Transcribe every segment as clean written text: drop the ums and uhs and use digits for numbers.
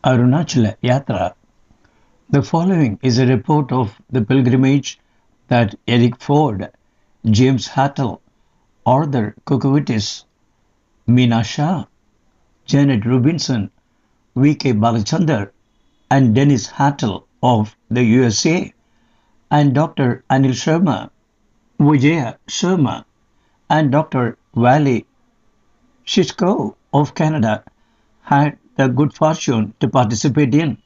Arunachala Yatra. The following is a report of the pilgrimage that Eric Ford, James Hartel, Arthur Coucouvitis, Meena Shah, Janet Rubinson, V.K.Balachandar and Dennis Hartel of the USA and Dr.Anil Sharma, Vijaya Sharma and Dr.Wally, Shishkov of Canada had the good fortune to participate in.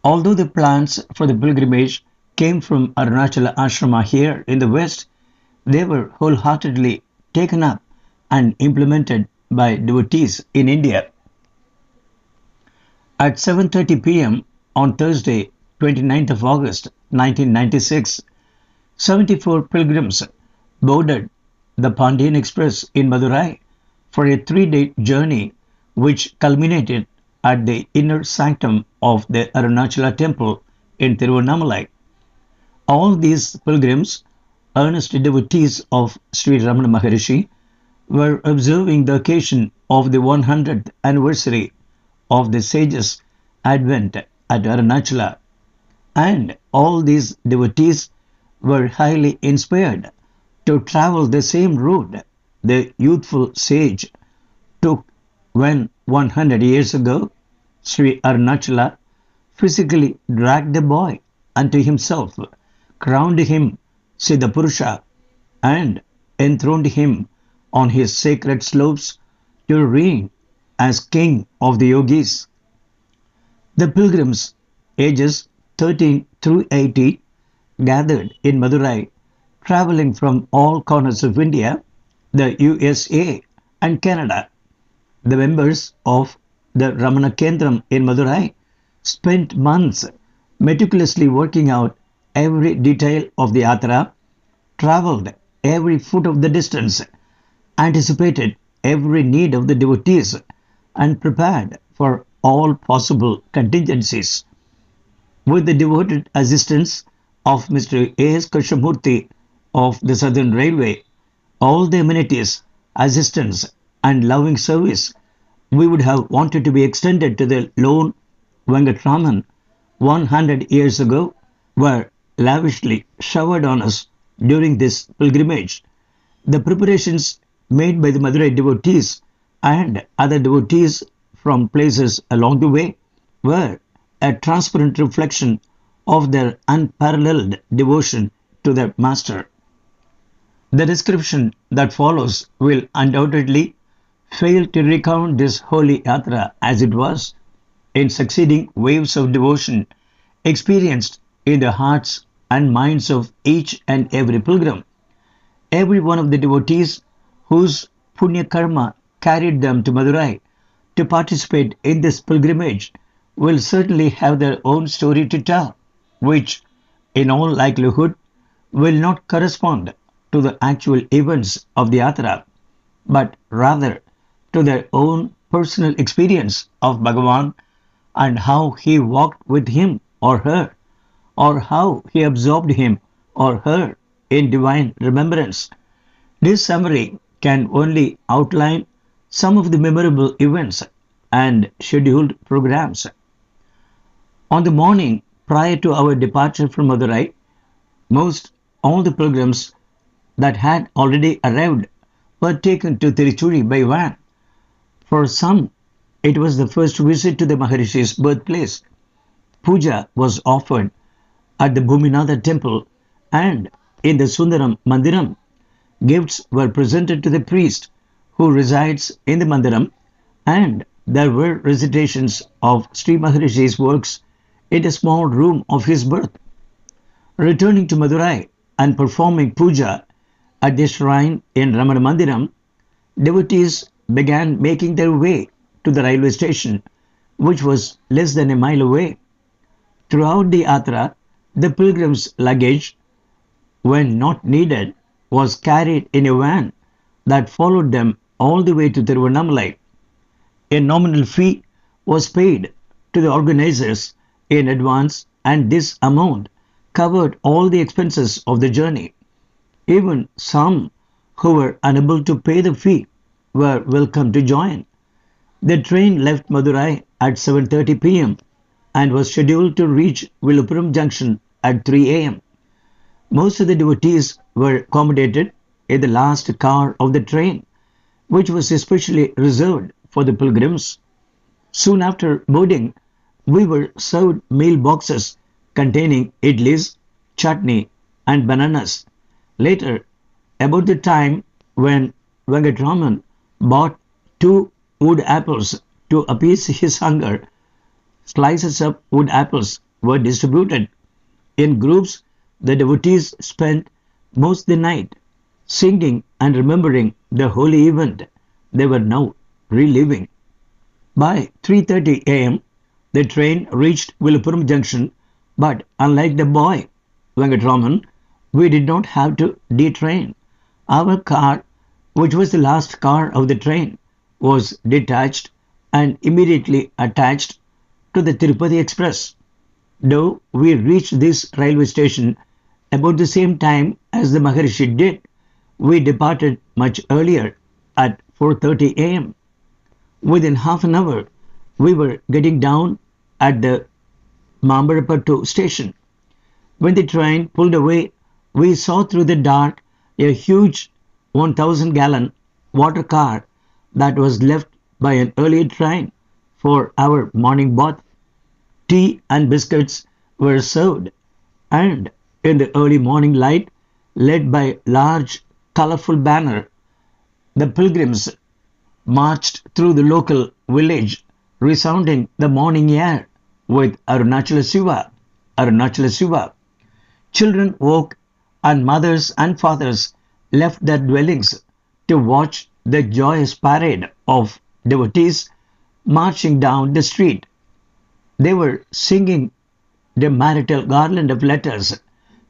Although the plans for the pilgrimage came from Arunachala Ashrama here in the West, they were wholeheartedly taken up and implemented by devotees in India. At 7:30 p.m. on Thursday, 29th of August 1996, 74 pilgrims boarded the Pandyan Express in Madurai for a 3-day journey which culminated at the inner sanctum of the Arunachala Temple in Tiruvannamalai. All these pilgrims, earnest devotees of Sri Ramana Maharshi, were observing the occasion of the 100th anniversary of the sage's advent at Arunachala, and all these devotees were highly inspired to travel the same route the youthful sage took when 100 years ago Sri Arunachala physically dragged the boy unto himself, crowned him Siddhapurusha, and enthroned him on his sacred slopes to reign as king of the yogis. The pilgrims, ages 13 through 80, gathered in Madurai, traveling from all corners of India, the USA, and Canada. The members of the Ramana Kendram in Madurai spent months meticulously working out every detail of the yatra, travelled every foot of the distance, anticipated every need of the devotees, and prepared for all possible contingencies. With the devoted assistance of Mr. A.S. Krishnamurti of the Southern Railway, all the amenities, assistance, and loving service we would have wanted to be extended to the lone Venkatraman 100 years ago were lavishly showered on us during this pilgrimage. The preparations made by the Madurai devotees and other devotees from places along the way were a transparent reflection of their unparalleled devotion to their master. The description that follows will undoubtedly fail to recount this holy yatra as it was in succeeding waves of devotion experienced in the hearts and minds of each and every pilgrim. Every one of the devotees whose punya karma carried them to Madurai to participate in this pilgrimage will certainly have their own story to tell, which, in all likelihood, will not correspond to the actual events of the yatra, but rather to their own personal experience of Bhagawan and how he walked with him or her, or how he absorbed him or her in divine remembrance. This summary can only outline some of the memorable events and scheduled programs. On the morning prior to our departure from Madurai, most all the pilgrims that had already arrived were taken to Tiruchuri by van. For some, it was the first visit to the Maharishi's birthplace. Puja was offered at the Bhuminatha temple and in the Sundaram Mandiram. Gifts were presented to the priest who resides in the Mandiram, and there were recitations of Sri Maharishi's works in a small room of his birth. Returning to Madurai and performing puja at the shrine in Ramana Mandiram, devotees began making their way to the railway station, which was less than a mile away. Throughout the yatra, the pilgrims' luggage, when not needed, was carried in a van that followed them all the way to Tiruvannamalai. A nominal fee was paid to the organizers in advance, and this amount covered all the expenses of the journey. Even some who were unable to pay the fee were welcome to join. The train left Madurai at 7:30 p.m. and was scheduled to reach Villupuram Junction at 3 a.m. Most of the devotees were accommodated in the last car of the train, which was especially reserved for the pilgrims. Soon after boarding, we were served meal boxes containing idlis, chutney, and bananas. Later, about the time when Venkatraman bought two wood apples to appease his hunger, slices of wood apples were distributed. In groups, the devotees spent most of the night singing and remembering the holy event they were now reliving. By 3:30 a.m., the train reached Villupuram Junction, but unlike the boy, Venkatraman, we did not have to detrain. Our car, which was the last car of the train, was detached and immediately attached to the Tirupati Express. Though we reached this railway station about the same time as the Maharshi did, we departed much earlier at 4:30 a.m. Within half an hour, we were getting down at the Mambarapattu station. When the train pulled away, we saw through the dark a huge 1,000-gallon water car that was left by an earlier train for our morning bath. Tea and biscuits were served, and in the early morning light, led by large colorful banner, the pilgrims marched through the local village, resounding the morning air with Arunachala Shiva, Arunachala Shiva. Children woke, and mothers and fathers left their dwellings to watch the joyous parade of devotees marching down the street. They were singing the marital garland of letters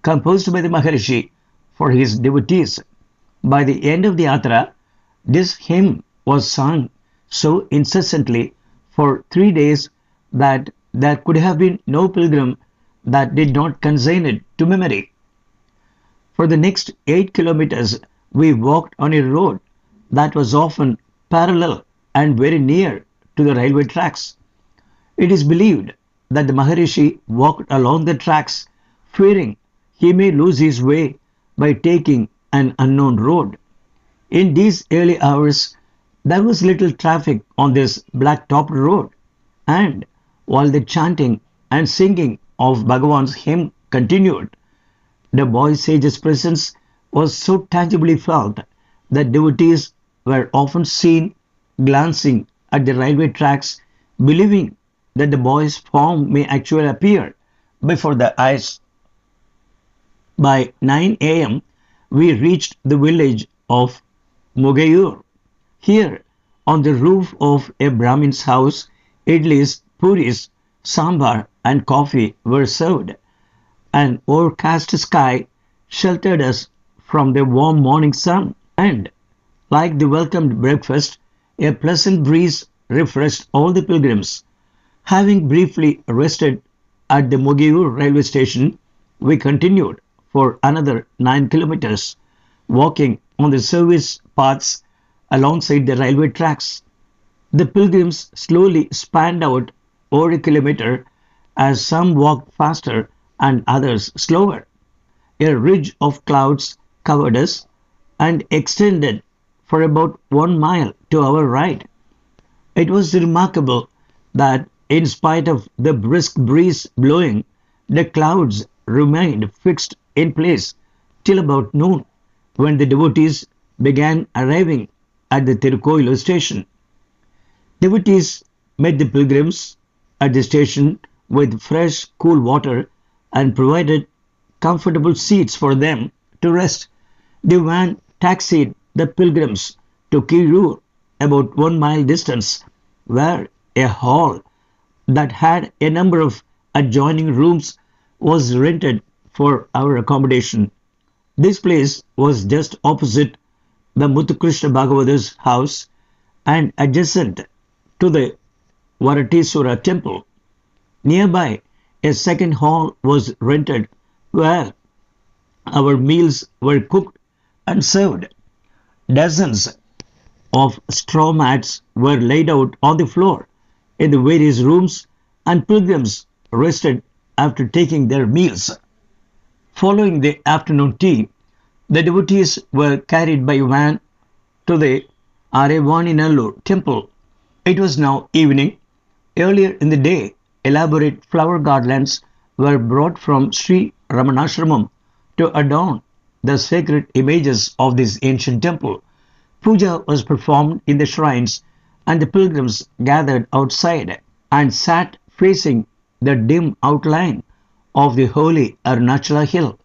composed by the Maharshi for his devotees. By the end of the yatra, this hymn was sung so incessantly for 3 days that there could have been no pilgrim that did not consign it to memory. For the next 8 kilometers, we walked on a road that was often parallel and very near to the railway tracks. It is believed that the Maharishi walked along the tracks, fearing he may lose his way by taking an unknown road. In these early hours, there was little traffic on this black-topped road, and while the chanting and singing of Bhagawan's hymn continued, the boy sage's presence was so tangibly felt that devotees were often seen glancing at the railway tracks, believing that the boy's form may actually appear before their eyes. By 9 a.m., we reached the village of Mugayur. Here, on the roof of a Brahmin's house, idlis, puris, sambar, and coffee were served. An overcast sky sheltered us from the warm morning sun, and, like the welcomed breakfast, a pleasant breeze refreshed all the pilgrims. Having briefly rested at the Mugayur railway station, we continued for another 9 kilometers, walking on the service paths alongside the railway tracks. The pilgrims slowly spanned out over a kilometer as some walked faster and others slower. A ridge of clouds covered us and extended for about 1 mile to our right. It was remarkable that in spite of the brisk breeze blowing, the clouds remained fixed in place till about noon, when the devotees began arriving at the Tirukoilu station. Devotees met the pilgrims at the station with fresh, cool water and provided comfortable seats for them to rest. The van taxied the pilgrims to Kirur, about 1 mile distance, where a hall that had a number of adjoining rooms was rented for our accommodation. This place was just opposite the Muthukrishna Bhagavatar's house and adjacent to the Varateswara temple. Nearby, a second hall was rented where our meals were cooked and served. Dozens of straw mats were laid out on the floor in the various rooms, and pilgrims rested after taking their meals. Following the afternoon tea, the devotees were carried by van to the Arunachala Temple. It was now evening. Earlier in the day, elaborate flower garlands were brought from Sri Ramana Ashramam to adorn the sacred images of this ancient temple. Puja was performed in the shrines, and the pilgrims gathered outside and sat facing the dim outline of the holy Arunachala hill.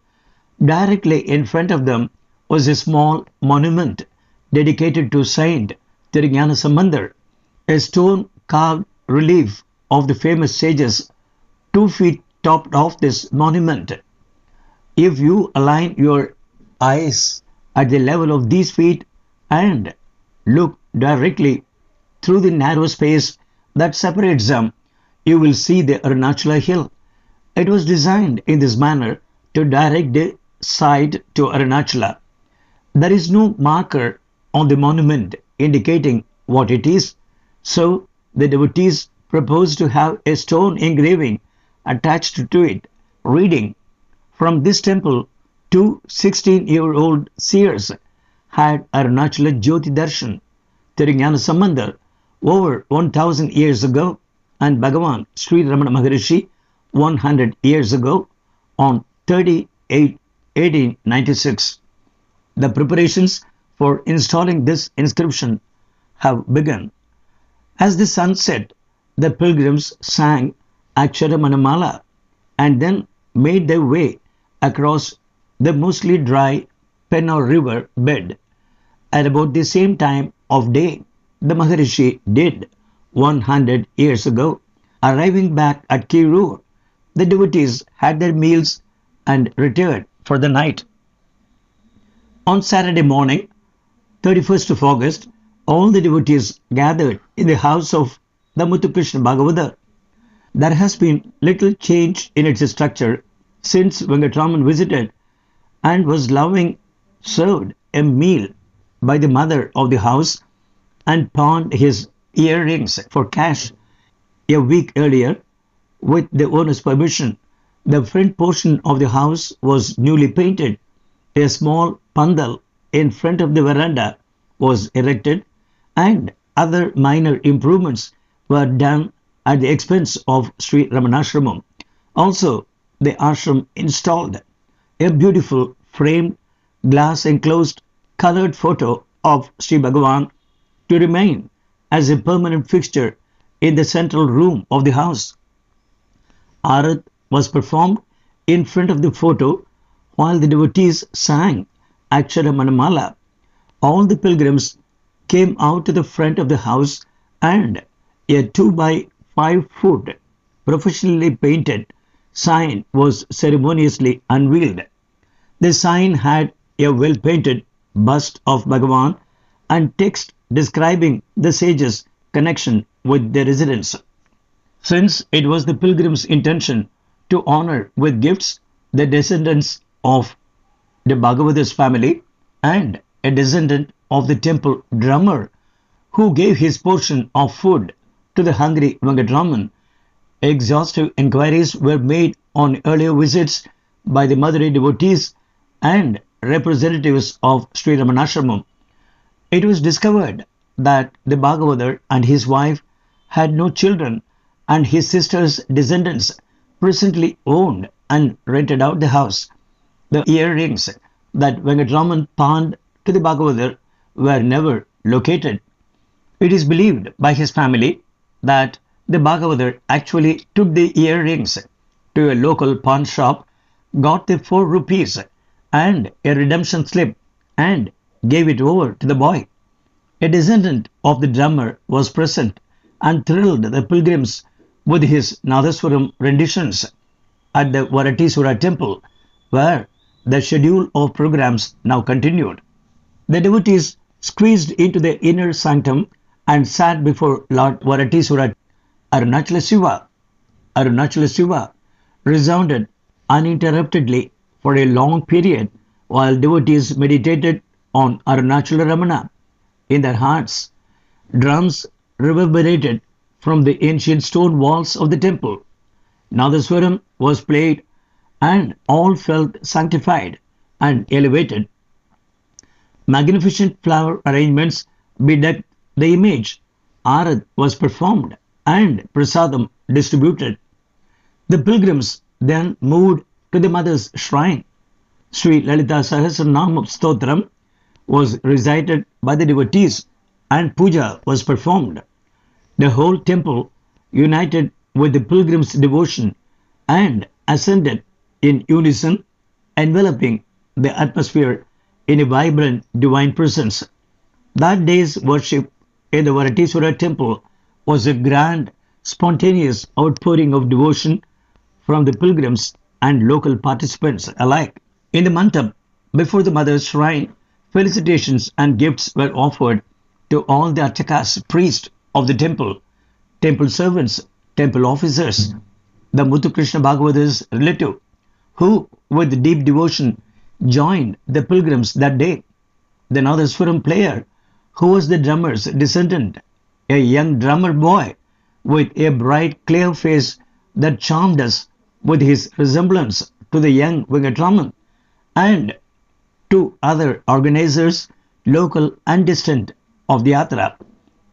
Directly in front of them was a small monument dedicated to Saint Thirugnana, a stone carved relief of the famous sages 2 feet topped off this monument. If you align your eyes at the level of these feet and look directly through the narrow space that separates them, you will see the Arunachala hill. It was designed in this manner to direct the sight to Arunachala. There is no marker on the monument indicating what it is, so the devotees proposed to have a stone engraving attached to it, reading, "From this temple, two 16-year-old seers had Arunachala Jyoti Darshan, Thirugnana over 1000 years ago, and Bhagawan Sri Ramana Maharshi 100 years ago on 30/8 1896. The preparations for installing this inscription have begun. As the sun set, the pilgrims sang Aksharamanamala and then made their way across the mostly dry Penna river bed. At about the same time of day, the Maharishi did 100 years ago. Arriving back at Kirur, the devotees had their meals and returned for the night. On Saturday morning, 31st of August, all the devotees gathered in the house of the Muthukrishna Bhagavata. There has been little change in its structure since Venkataraman visited and was loving served a meal by the mother of the house and pawned his earrings for cash a week earlier. With the owner's permission, the front portion of the house was newly painted. A small pandal in front of the veranda was erected, and other minor improvements were done at the expense of Sri Ramanashramam. Also, the ashram installed a beautiful framed glass enclosed colored photo of Sri Bhagawan to remain as a permanent fixture in the central room of the house. Arat was performed in front of the photo while the devotees sang Aksharamanamala. All the pilgrims came out to the front of the house and a 2 by 5 foot professionally painted sign was ceremoniously unveiled. The sign had a well painted bust of Bhagavan and text describing the sages' connection with their residence. Since it was the pilgrims' intention to honor with gifts the descendants of the Bhagavata's family and a descendant of the temple drummer who gave his portion of food to the hungry Venkataraman, exhaustive inquiries were made on earlier visits by the Madurai devotees and representatives of Sri Ramanashramam. It was discovered that the Bhagavata and his wife had no children, and his sister's descendants presently owned and rented out the house. The earrings that Venkataraman pawned to the Bhagavata were never located. It is believed by his family that the Bhagavata actually took the earrings to a local pawn shop, got the 4 rupees and a redemption slip, and gave it over to the boy. A descendant of the drummer was present and thrilled the pilgrims with his Nadaswaram renditions at the Varatisura temple, where the schedule of programs now continued. The devotees squeezed into the inner sanctum and sat before Lord Varatisura. Arunachala Shiva resounded uninterruptedly for a long period while devotees meditated on Arunachala Ramana. in their hearts. Drums reverberated from the ancient stone walls of the temple. Nadaswaram was played, and all felt sanctified and elevated. Magnificent flower arrangements bedecked the image. Arad was performed and prasadam distributed. The pilgrims then moved to the mother's shrine. Sri Lalita Sahasranam Stotram was recited by the devotees and puja was performed. The whole temple united with the pilgrims' devotion and ascended in unison, enveloping the atmosphere in a vibrant divine presence. That day's worship in the Varateswara temple was a grand, spontaneous outpouring of devotion from the pilgrims and local participants alike. In the mandap before the mother's shrine, felicitations and gifts were offered to all the archakas, priests of the temple, temple servants, temple officers, the Muthukrishna Bhagavatar's relative, who with deep devotion joined the pilgrims that day. The Nadaswaram player, who was the drummer's descendant, a young drummer boy with a bright clear face that charmed us with his resemblance to the young Venkataraman, and two other organizers, local and distant, of the Yatra.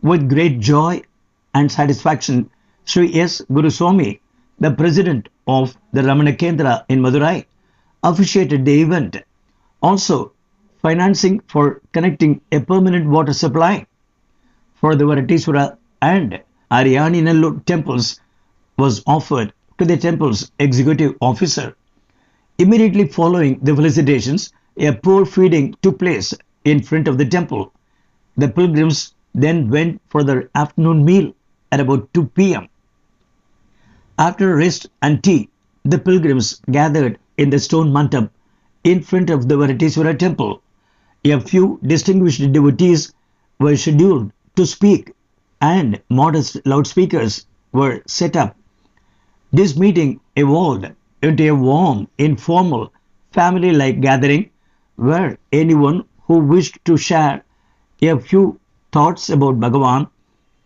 With great joy and satisfaction, Sri S. Guruswami, the president of the Ramana Kendra in Madurai, officiated the event, also financing for connecting a permanent water supply for the Varateswara and Ariyaninallur temples was offered to the temple's executive officer. Immediately following the felicitations, a poor feeding took place in front of the temple. The pilgrims then went for their afternoon meal at about 2 p.m. After rest and tea, the pilgrims gathered in the stone mandap in front of the Varateswara temple. A few distinguished devotees were scheduled to speak and modest loudspeakers were set up. This meeting evolved into a warm, informal, family-like gathering where anyone who wished to share a few thoughts about Bhagawan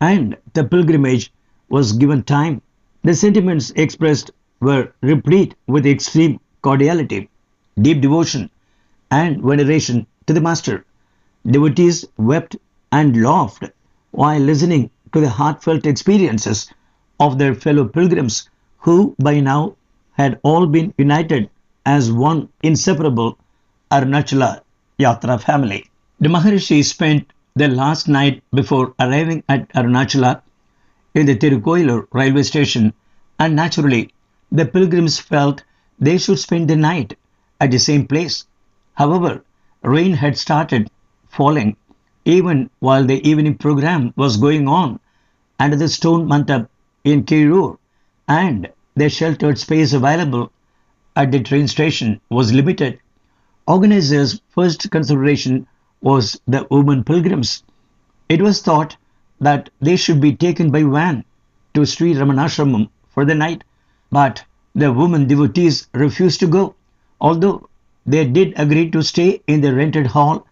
and the pilgrimage was given time. The sentiments expressed were replete with extreme cordiality, deep devotion, and veneration to the Master. Devotees wept and laughed while listening to the heartfelt experiences of their fellow pilgrims who by now had all been united as one inseparable Arunachala Yatra family. The Maharishi spent their last night before arriving at Arunachala in the Tirukoilur railway station, and naturally the pilgrims felt they should spend the night at the same place. However, rain had started falling even while the evening program was going on under the stone mandap in Kirur, and the sheltered space available at the train station was limited. Organizers' first consideration was the women pilgrims. It was thought that they should be taken by van to Sri Ramana Ashramam for the night, but the women devotees refused to go, although they did agree to stay in the rented hall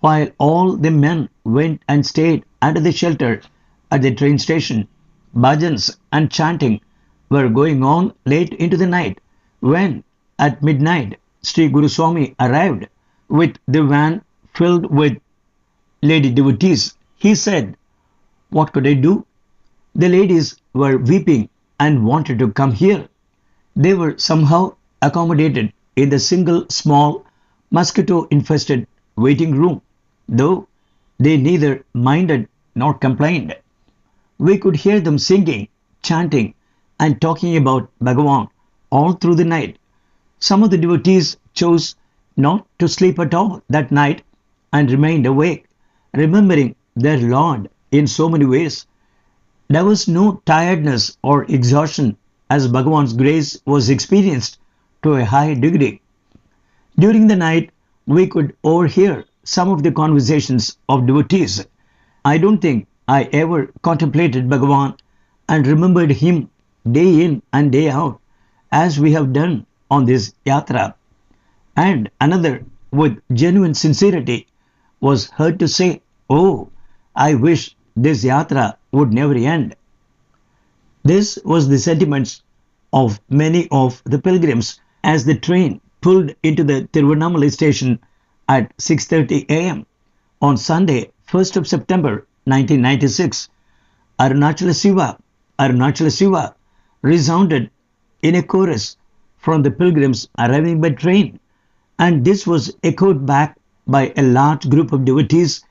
while all the men went and stayed under the shelter at the train station. Bhajans and chanting were going on late into the night when, at midnight, Sri Guruswami arrived with the van filled with lady devotees. He said, "What could I do?" The ladies were weeping and wanted to come here. They were somehow accommodated in the single small mosquito-infested waiting room, though they neither minded nor complained. We could hear them singing, chanting, and talking about Bhagawan all through the night. Some of the devotees chose not to sleep at all that night and remained awake, remembering their Lord in so many ways. There was no tiredness or exhaustion as Bhagavan's grace was experienced to a high degree. During the night, we could overhear some of the conversations of devotees. I don't think I ever contemplated Bhagavan and remembered him day in and day out as we have done on this yatra. And another, with genuine sincerity, was heard to say, "Oh, I wish this yatra would never end. This was the sentiments of many of the pilgrims as the train pulled into the Tiruvannamalai station at 6:30 a.m. on Sunday, 1st of September 1996. Arunachala Shiva, Arunachala Shiva resounded in a chorus from the pilgrims arriving by train, and this was echoed back by a large group of devotees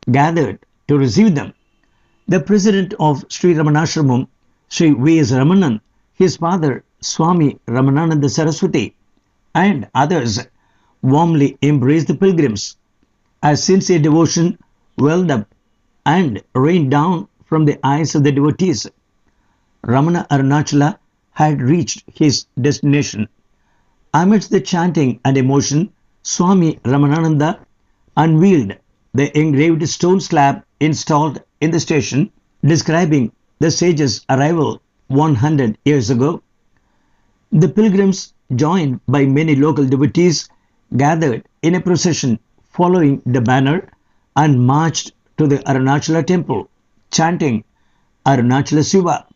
gathered to receive them. The president of Sri Ramana Ashramam, Sri V.S. Ramanan, his father Swami Ramanananda Saraswati, and others warmly embraced the pilgrims as sincere devotion welled up and rained down from the eyes of the devotees. Ramana Arunachala had reached his destination. Amidst the chanting and emotion, Swami Ramanananda unveiled the engraved stone slab installed in the station describing the sage's arrival 100 years ago. The pilgrims, joined by many local devotees, gathered in a procession following the banner and marched to the Arunachala Temple, chanting Arunachala Shiva.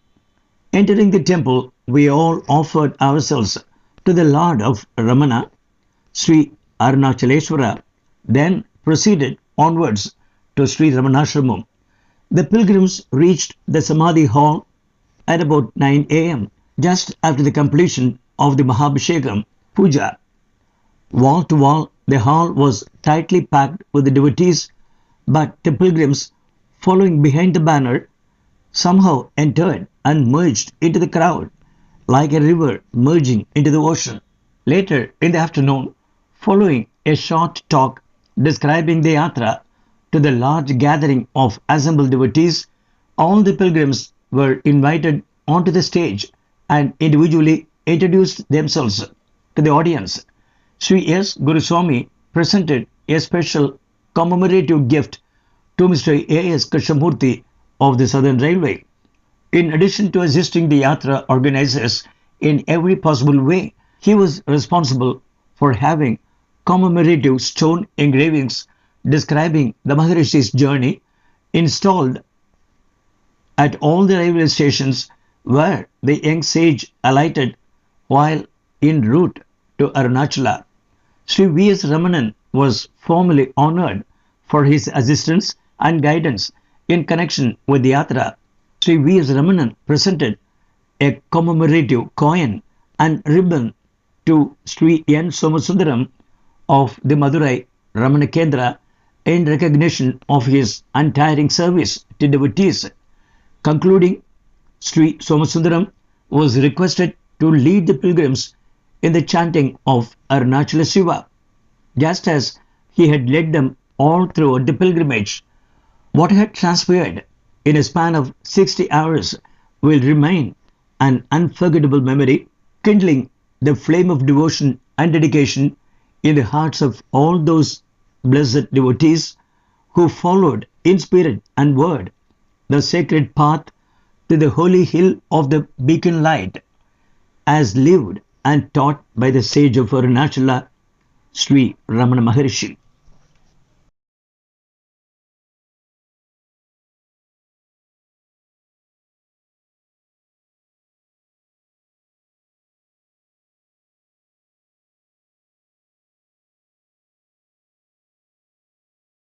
Entering the temple, we all offered ourselves to the Lord of Ramana, Sri Arunachaleshwara, then proceeded onwards to Sri Ramanashramam. The pilgrims reached the Samadhi hall at about 9 a.m., just after the completion of the Mahabhishekam Puja. Wall to wall, the hall was tightly packed with the devotees, but the pilgrims, following behind the banner, somehow entered and merged into the crowd, like a river merging into the ocean. Later in the afternoon, following a short talk describing the yatra to the large gathering of assembled devotees, all the pilgrims were invited onto the stage and individually introduced themselves to the audience. Sri S. Guruswami presented a special commemorative gift to Mr. A. S. Krishnamurti of the Southern Railway. In addition to assisting the yatra organizers in every possible way, he was responsible for having commemorative stone engravings describing the Maharishi's journey installed at all the railway stations where the young sage alighted while en route to Arunachala. Sri V.S. Ramanan was formally honored for his assistance and guidance in connection with the yatra. Sri V.S. Ramanan presented a commemorative coin and ribbon to Sri N. Somasundaram of the Madurai Ramana Kendra in recognition of his untiring service to devotees. Concluding, Sri Somasundaram was requested to lead the pilgrims in the chanting of Arunachala Shiva, just as he had led them all throughout the pilgrimage. What had transpired in a span of 60 hours will remain an unforgettable memory, kindling the flame of devotion and dedication in the hearts of all those blessed devotees who followed in spirit and word the sacred path to the holy hill of the beacon light, as lived and taught by the sage of Arunachala, Sri Ramana Maharshi.